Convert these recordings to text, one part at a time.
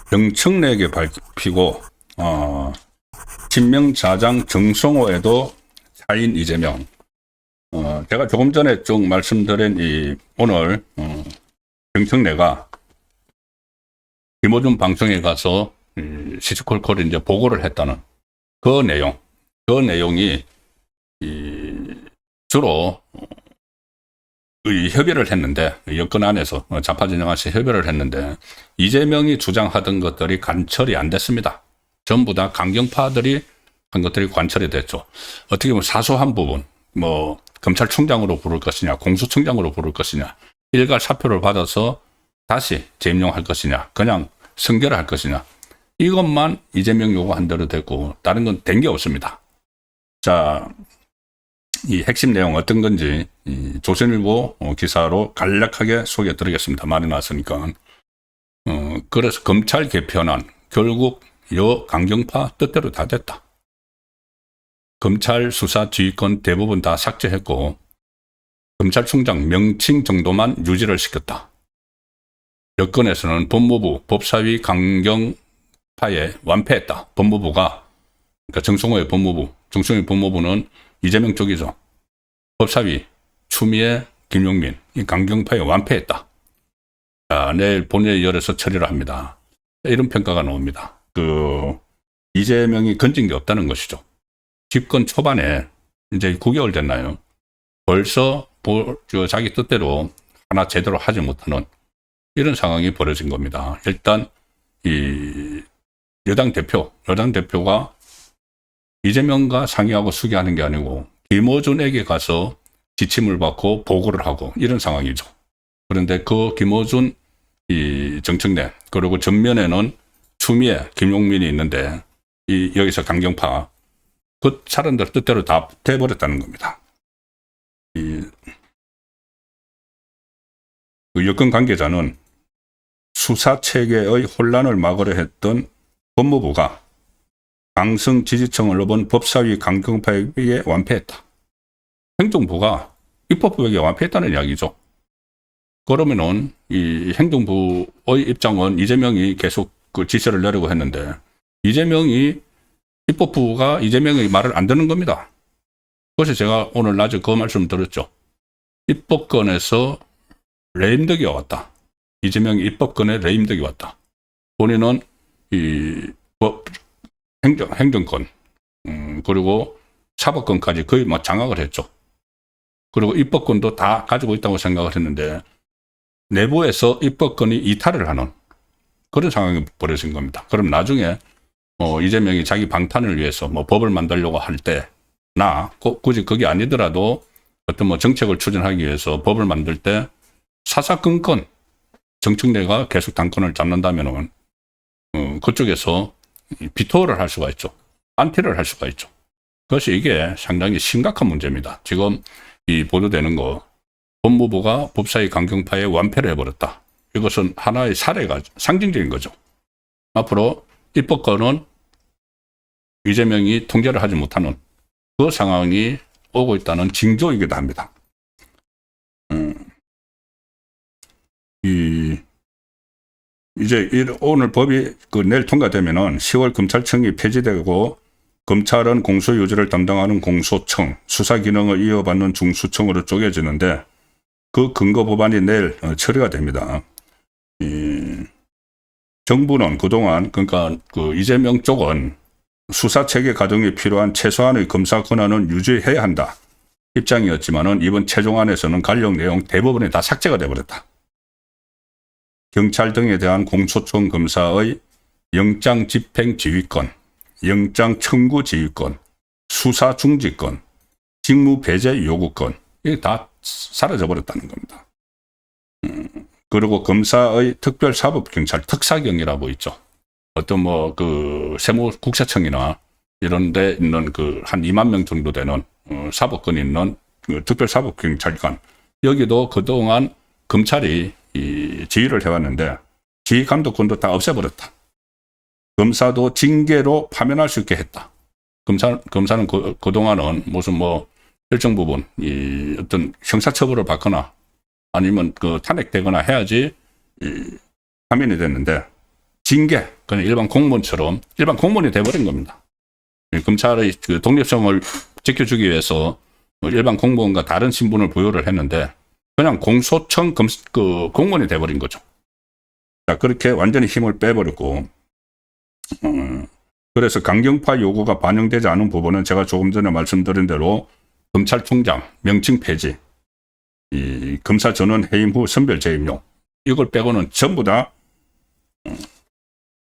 정청래에게 밟히고 친명자장 정성호에도 차인 이재명. 제가 조금 전에 쭉 말씀드린 오늘 정청래가 김어준 방송에 가서 시시콜콜 이제 보고를 했다는 그 내용이 주로 협의를 했는데, 여권 안에서 좌파 진영에서 협의를 했는데, 이재명이 주장하던 것들이 관철이 안 됐습니다. 전부 다 강경파들이 한 것들이 관철이 됐죠. 어떻게 보면 사소한 부분, 뭐 검찰총장으로 부를 것이냐, 공수총장으로 부를 것이냐, 일괄 사표를 받아서 다시 재임용할 것이냐, 그냥 승결할 것이냐, 이것만 이재명 요구한 대로 됐고 다른 건 된 게 없습니다. 자, 이 핵심 내용 어떤 건지 조선일보 기사로 간략하게 소개해 드리겠습니다. 말이 나왔으니까. 그래서 검찰 개편안 결국 여 강경파 뜻대로 다 됐다. 검찰 수사 지휘권 대부분 다 삭제했고 검찰총장 명칭 정도만 유지를 시켰다. 여권에서는 법무부, 법사위 강경파에 완패했다. 법무부가, 그러니까 정성호의 법무부는 이재명 쪽이죠. 법사위, 추미애, 김용민, 이 강경파에 완패했다. 자, 내일 본회의 열어서 처리를 합니다. 이런 평가가 나옵니다. 이재명이 건진 게 없다는 것이죠. 집권 초반에 이제 9개월 됐나요? 벌써 자기 뜻대로 하나 제대로 하지 못하는 이런 상황이 벌어진 겁니다. 일단 이 여당 대표가 이재명과 상의하고 수기하는 게 아니고 김어준에게 가서 지침을 받고 보고를 하고 이런 상황이죠. 그런데 그 김어준, 이 정청래, 그리고 전면에는 추미애, 김용민이 있는데 여기서 강경파, 그 사람들 뜻대로 다 돼버렸다는 겁니다. 그 여권 관계자는 수사체계의 혼란을 막으려 했던 법무부가 강성 지지층을 넘은 법사위 강경파에게 완패했다. 행정부가 입법부에게 완패했다는 이야기죠. 그러면은 이 행정부의 입장은 이재명이 계속 그 지시를 내리고 했는데 입법부가 이재명의 말을 안 듣는 겁니다. 그래서 제가 오늘 낮에 그 말씀 드렸죠. 입법권에서 레임덕이 왔다. 이재명이 입법권에 레임덕이 왔다. 본인은 행정권, 그리고 사법권까지 거의 막 장악을 했죠. 그리고 입법권도 다 가지고 있다고 생각을 했는데 내부에서 입법권이 이탈을 하는 그런 상황이 벌어진 겁니다. 그럼 나중에 이재명이 자기 방탄을 위해서 법을 만들려고 할 때나 굳이 그게 아니더라도 어떤 정책을 추진하기 위해서 법을 만들 때 사사건건 정청래가 계속 당권을 잡는다면은 그쪽에서 비토를 할 수가 있죠. 안티를 할 수가 있죠. 그래서 이게 상당히 심각한 문제입니다. 지금 이 보도되는 거, 법무부가 법사위 강경파에 완패를 해버렸다. 이것은 하나의 사례가 상징적인 거죠. 앞으로 입법권은 이재명이 통제를 하지 못하는 그 상황이 오고 있다는 징조이기도 합니다. 이제 오늘 법이 내일 통과되면은 10월 검찰청이 폐지되고 검찰은 공소 유지를 담당하는 공소청, 수사 기능을 이어받는 중수청으로 쪼개지는데 그 근거 법안이 내일 처리가 됩니다. 정부는 그동안, 그러니까 이재명 쪽은 수사 체계 가동에 필요한 최소한의 검사 권한은 유지해야 한다 입장이었지만은 이번 최종안에서는 관련 내용 대부분이 다 삭제가 되어버렸다. 경찰 등에 대한 공소청 검사의 영장 집행 지휘권, 영장 청구 지휘권, 수사 중지권, 직무 배제 요구권, 이게 다 사라져버렸다는 겁니다. 그리고 검사의 특별사법경찰, 특사경이라고 있죠. 어떤 세무국세청이나 이런 데 있는 한 2만 명 정도 되는 사법권이 있는 특별사법경찰관, 여기도 그동안 검찰이 지휘를 해왔는데 지휘 감독권도 다 없애버렸다. 검사도 징계로 파면할 수 있게 했다. 검사는 그동안은 무슨 일정 부분 이 어떤 형사처벌을 받거나 아니면 그 탄핵되거나 해야지 파면이 됐는데 징계 그냥 일반 공무원처럼 일반 공무원이 돼버린 겁니다. 검찰의 그 독립성을 지켜주기 위해서 일반 공무원과 다른 신분을 부여를 했는데 그냥 공소청 그 공무원이 돼버린 거죠. 자, 그렇게 완전히 힘을 빼버렸고 그래서 강경파 요구가 반영되지 않은 부분은 제가 조금 전에 말씀드린 대로 검찰총장 명칭 폐지, 이 검사 전원 해임 후 선별 재임용 이걸 빼고는 전부 다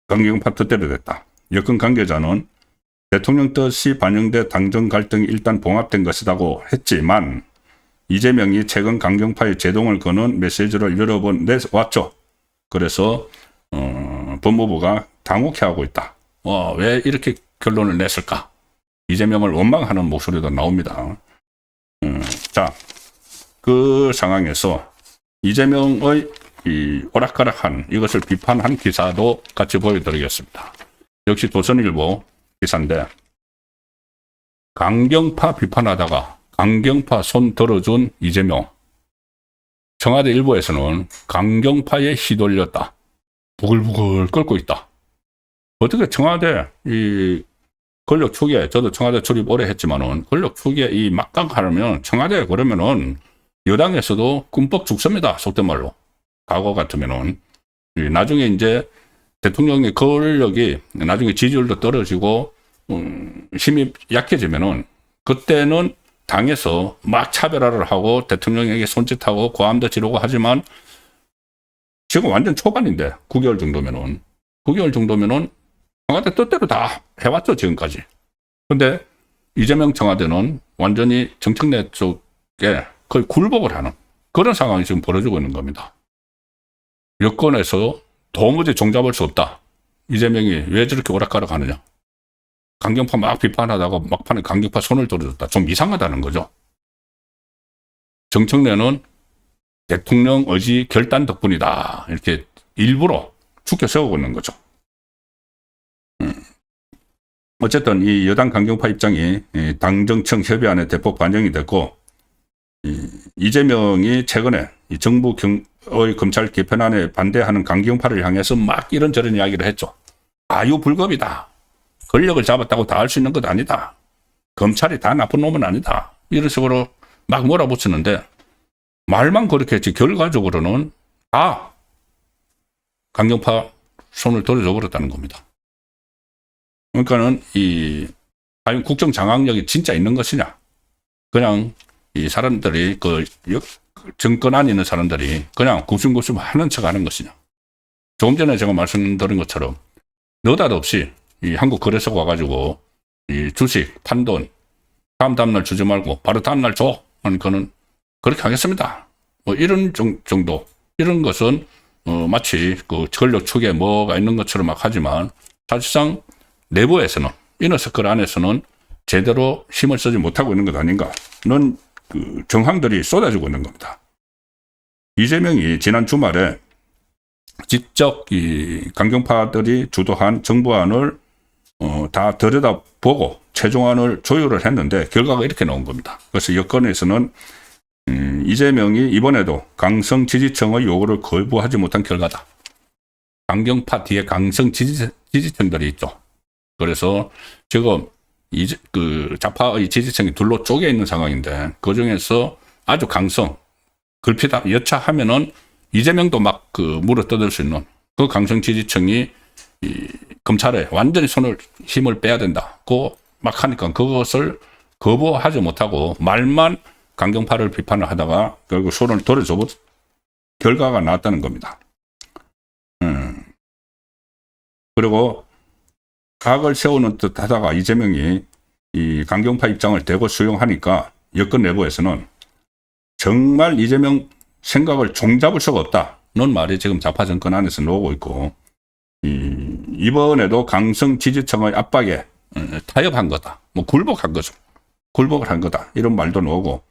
강경파 뜻대로 됐다. 여권 관계자는 대통령 뜻이 반영돼 당정 갈등이 일단 봉합된 것이라고 했지만 이재명이 최근 강경파의 제동을 거는 메시지를 여러 번 내왔죠. 그래서 법무부가 당혹해하고 있다. 왜 이렇게 결론을 냈을까? 이재명을 원망하는 목소리도 나옵니다. 자, 그 상황에서 이재명의 이 오락가락한 이것을 비판한 기사도 같이 보여드리겠습니다. 역시 조선일보 기사인데 강경파 비판하다가 강경파 손 들어준 이재명. 청와대 일부에서는 강경파에 휘둘렸다. 부글부글 끓고 있다. 어떻게 청와대 이 권력 축에 저도 청와대 출입 오래 했지만은 권력 축에 이 막강하면 청와대 그러면은 여당에서도 꿈뻑 죽습니다. 속된 말로. 과거 같으면은 나중에 이제 대통령의 권력이 나중에 지지율도 떨어지고 힘이 약해지면은 그때는 당에서 막 차별화를 하고 대통령에게 손짓하고 고함도 지르고 하지만 지금 완전 초반인데 9개월 정도면은 청와대 뜻대로 다 해왔죠 지금까지. 근데 이재명 청와대는 완전히 정청래 쪽에 거의 굴복을 하는 그런 상황이 지금 벌어지고 있는 겁니다. 여권에서 도무지 종잡을 수 없다. 이재명이 왜 저렇게 오락가락 하느냐. 강경파 막 비판하다가 막판에 강경파 손을 들어줬다. 좀 이상하다는 거죠. 정청래는 대통령 의지 결단 덕분이다. 이렇게 일부러 죽여 세우고 있는 거죠. 어쨌든 이 여당 강경파 입장이 당정청 협의안에 대폭 반영이 됐고 이재명이 최근에 이 정부의 검찰 개편안에 반대하는 강경파를 향해서 막 이런저런 이야기를 했죠. 아유불급이다. 권력을 잡았다고 다 할 수 있는 것 아니다. 검찰이 다 나쁜 놈은 아니다. 이런 식으로 막 몰아붙이는데 말만 그렇게 했지 결과적으로는 다 강경파 손을 들어줘 버렸다는 겁니다. 그러니까는 과연 국정 장악력이 진짜 있는 것이냐? 그냥 이 사람들이 그 정권 안에 있는 사람들이 그냥 굽신굽신 하는 척 하는 것이냐? 조금 전에 제가 말씀드린 것처럼 느닷없이 이 한국 거래소 와가지고 이 주식 판돈 다음날 주지 말고 바로 다음날 줘. 그러니까는 그렇게 하겠습니다. 뭐 이런 정도 이런 것은 마치 그 권력 축에 뭐가 있는 것처럼 막 하지만 사실상 내부에서는 이너서클 안에서는 제대로 힘을 쓰지 못하고 있는 것 아닌가는 그 정황들이 쏟아지고 있는 겁니다. 이재명이 지난 주말에 직접 이 강경파들이 주도한 정부안을 다 들여다보고 최종안을 조율을 했는데 결과가 이렇게 나온 겁니다. 그래서 여권에서는 이재명이 이번에도 강성 지지층의 요구를 거부하지 못한 결과다. 강경파 뒤에 강성 지지층들이 있죠. 그래서 지금 그 좌파의 지지층이 둘로 쪼개 있는 상황인데 그 중에서 아주 강성 걸피다 여차하면은 이재명도 막 그 물어뜯을 수 있는 그 강성 지지층이 이 검찰에 완전히 힘을 빼야 된다고 막 하니까 그것을 거부하지 못하고 말만 강경파를 비판을 하다가 결국 손을 들어줘 결과가 나왔다는 겁니다. 그리고 각을 세우는 듯 하다가 이재명이 이 강경파 입장을 대거 수용하니까 여권 내부에서는 정말 이재명 생각을 종잡을 수가 없다는 말이 지금 좌파 정권 안에서 나오고 있고 이번에도 강성 지지층의 압박에 타협한 거다. 뭐 굴복한 거죠. 굴복을 한 거다. 이런 말도 나오고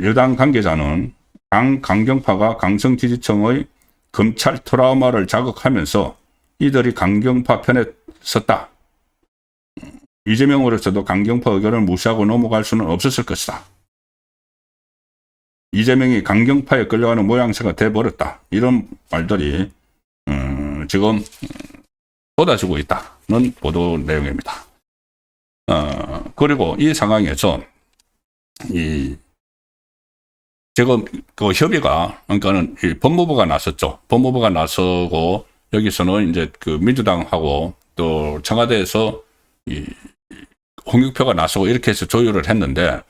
여당 관계자는 강경파가 강성 지지층의 검찰 트라우마를 자극하면서 이들이 강경파 편에 섰다. 이재명으로서도 강경파 의견을 무시하고 넘어갈 수는 없었을 것이다. 이재명이 강경파에 끌려가는 모양새가 돼버렸다. 이런 말들이 지금 쏟아지고 있다는 보도 내용입니다. 그리고 이 상황에서 지금 그 협의가, 그러니까는 법무부가 나섰죠. 법무부가 나서고 여기서는 이제 그 민주당하고 또 청와대에서 홍익표가 나서고 이렇게 해서 조율을 했는데,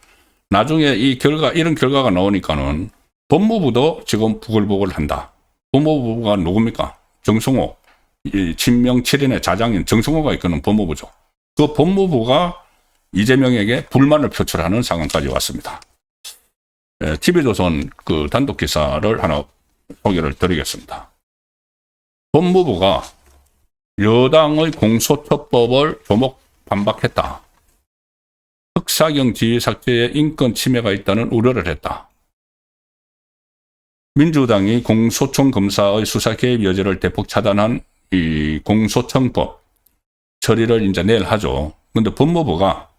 나중에 이런 결과가 나오니까는 법무부도 지금 부글부글 한다. 법무부가 누굽니까? 정성호. 친명 7인의 자장인 정성호가 이끄는 법무부죠. 그 법무부가 이재명에게 불만을 표출하는 상황까지 왔습니다. TV조선 그 단독 기사를 하나 소개를 드리겠습니다. 법무부가 여당의 공소처법을 조목 반박했다. 흑사경 지휘 삭제에 인권 침해가 있다는 우려를 했다. 민주당이 공소청 검사의 수사 개입 여지를 대폭 차단한 이 공소청법 처리를 이제 내일 하죠. 그런데 법무부가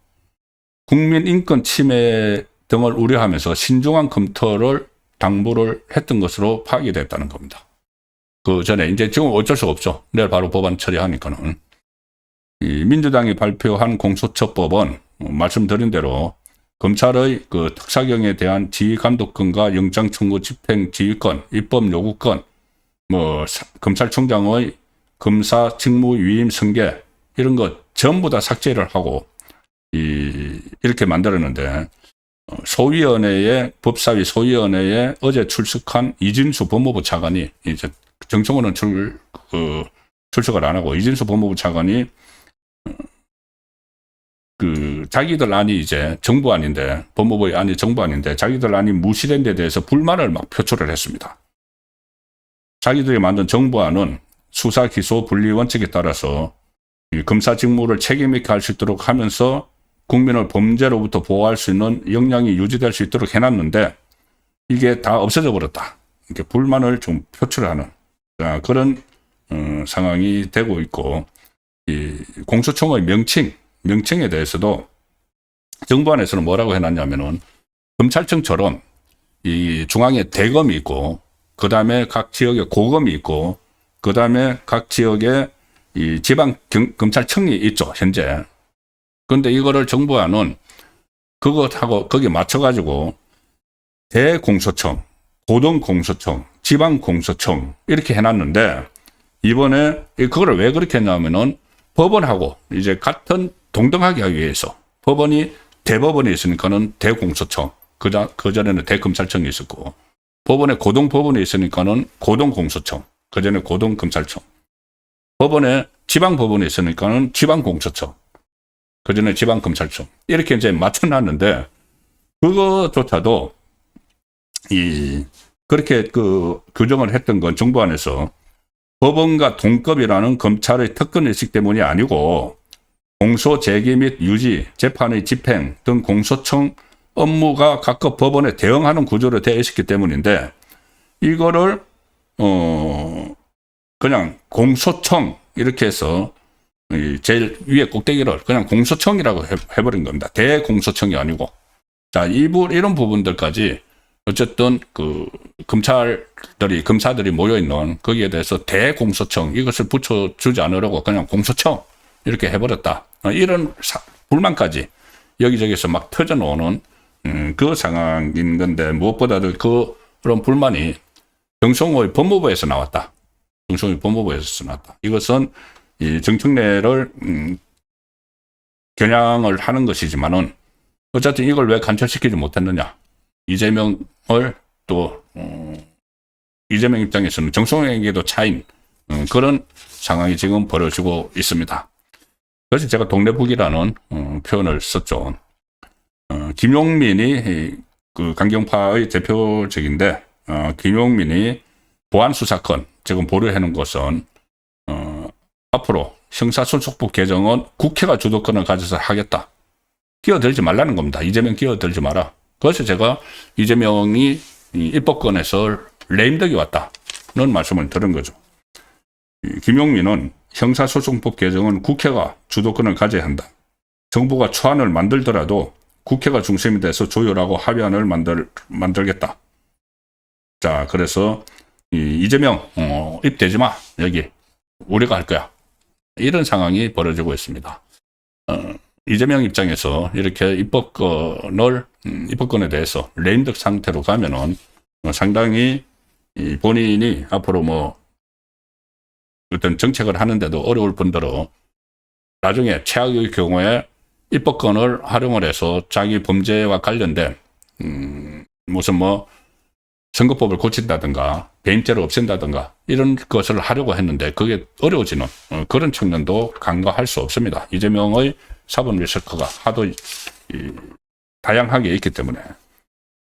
국민 인권 침해 등을 우려하면서 신중한 검토를 당부를 했던 것으로 파악이 됐다는 겁니다. 그 전에 이제 지금 어쩔 수 없죠. 내일 바로 법안 처리하니까는. 이 민주당이 발표한 공소처법은 말씀드린 대로 검찰의 그 특사경에 대한 지휘감독권과 영장 청구 집행 지휘권, 입법 요구권, 검찰총장의 검사 직무 위임 승계 이런 것 전부 다 삭제를 하고 이렇게 만들었는데, 소위원회에 법사위 소위원회에 어제 출석한 이진수 법무부 차관이, 이제 정청호는 출석을 안 하고 이진수 법무부 차관이 그 자기들 안이 이제 정부안인데, 법무부의 안이 정부안인데 자기들 안이 무시된 데 대해서 불만을 막 표출을 했습니다. 자기들이 만든 정부안은 수사 기소 분리 원칙에 따라서 검사 직무를 책임 있게 할 수 있도록 하면서 국민을 범죄로부터 보호할 수 있는 역량이 유지될 수 있도록 해놨는데 이게 다 없어져 버렸다. 이렇게 불만을 좀 표출하는 그런 상황이 되고 있고, 이 공소청의 명칭에 대해서도 정부안에서는 뭐라고 해놨냐면은 검찰청처럼 이 중앙에 대검이 있고, 그 다음에 각 지역에 고검이 있고, 그 다음에 각 지역에 이 지방 검찰청이 있죠, 현재. 그런데 이거를 정부안은 그것하고 거기에 맞춰가지고 대공소청, 고등공소청, 지방공소청 이렇게 해놨는데, 이번에 그거를 왜 그렇게 했냐면은 법원하고 이제 같은 동등하게 하기 위해서, 법원이 대법원에 있으니까는 대공소청, 그전에는 대검찰청이 있었고, 법원에 고등법원에 있으니까는 고등공소청, 그전에 고등검찰청, 법원에 지방법원에 있으니까는 지방공소청, 그전에 지방검찰청, 이렇게 이제 맞춰놨는데, 그거조차도 그렇게 그 규정을 했던 건 정부안에서 법원과 동급이라는 검찰의 특권의식 때문이 아니고, 공소 제기 및 유지, 재판의 집행 등 공소청 업무가 각급 법원에 대응하는 구조로 되어 있었기 때문인데, 이거를 그냥 공소청 이렇게 해서 제일 위에 꼭대기를 그냥 공소청이라고 해버린 겁니다. 대공소청이 아니고. 자, 이런 부분들까지 어쨌든 그 검사들이 모여있는 거기에 대해서 대공소청 이것을 붙여주지 않으려고 그냥 공소청 이렇게 해버렸다. 이런 불만까지 여기저기서 막 터져나오는 그 상황인 건데, 무엇보다도 그런 불만이 정성호의 법무부에서 나왔다. 정성호의 법무부에서 나왔다. 이것은 이 정청래를 겨냥을 하는 것이지만은 어쨌든 이걸 왜 간철시키지 못했느냐. 이재명을 또 이재명 입장에서는 정성호에게도 차인 그런 상황이 지금 벌어지고 있습니다. 그래서 제가 동네북이라는 표현을 썼죠. 김용민이 그 강경파의 대표적인데, 김용민이 보안수사권 지금 보류해놓은 것은 앞으로 형사소송법 개정은 국회가 주도권을 가져서 하겠다. 끼어들지 말라는 겁니다. 이재명 끼어들지 마라. 그래서 제가 이재명이 입법권에서 레임덕이 왔다는 말씀을 드린 거죠. 김용민은 형사소송법 개정은 국회가 주도권을 가져야 한다. 정부가 초안을 만들더라도 국회가 중심이 돼서 조율하고 합의안을 만들겠다. 자, 그래서 이재명 입대지 마. 여기 우리가 할 거야. 이런 상황이 벌어지고 있습니다. 이재명 입장에서 이렇게 입법권에 대해서 레임덕 상태로 가면은 상당히 본인이 앞으로 뭐 어떤 정책을 하는데도 어려울 뿐더러 나중에 최악의 경우에 입법권을 활용을 해서 자기 범죄와 관련된 무슨 뭐 선거법을 고친다든가 배임죄를 없앤다든가 이런 것을 하려고 했는데 그게 어려워지는 그런 측면도 간과할 수 없습니다. 이재명의 사법 리스크가 하도 다양하게 있기 때문에.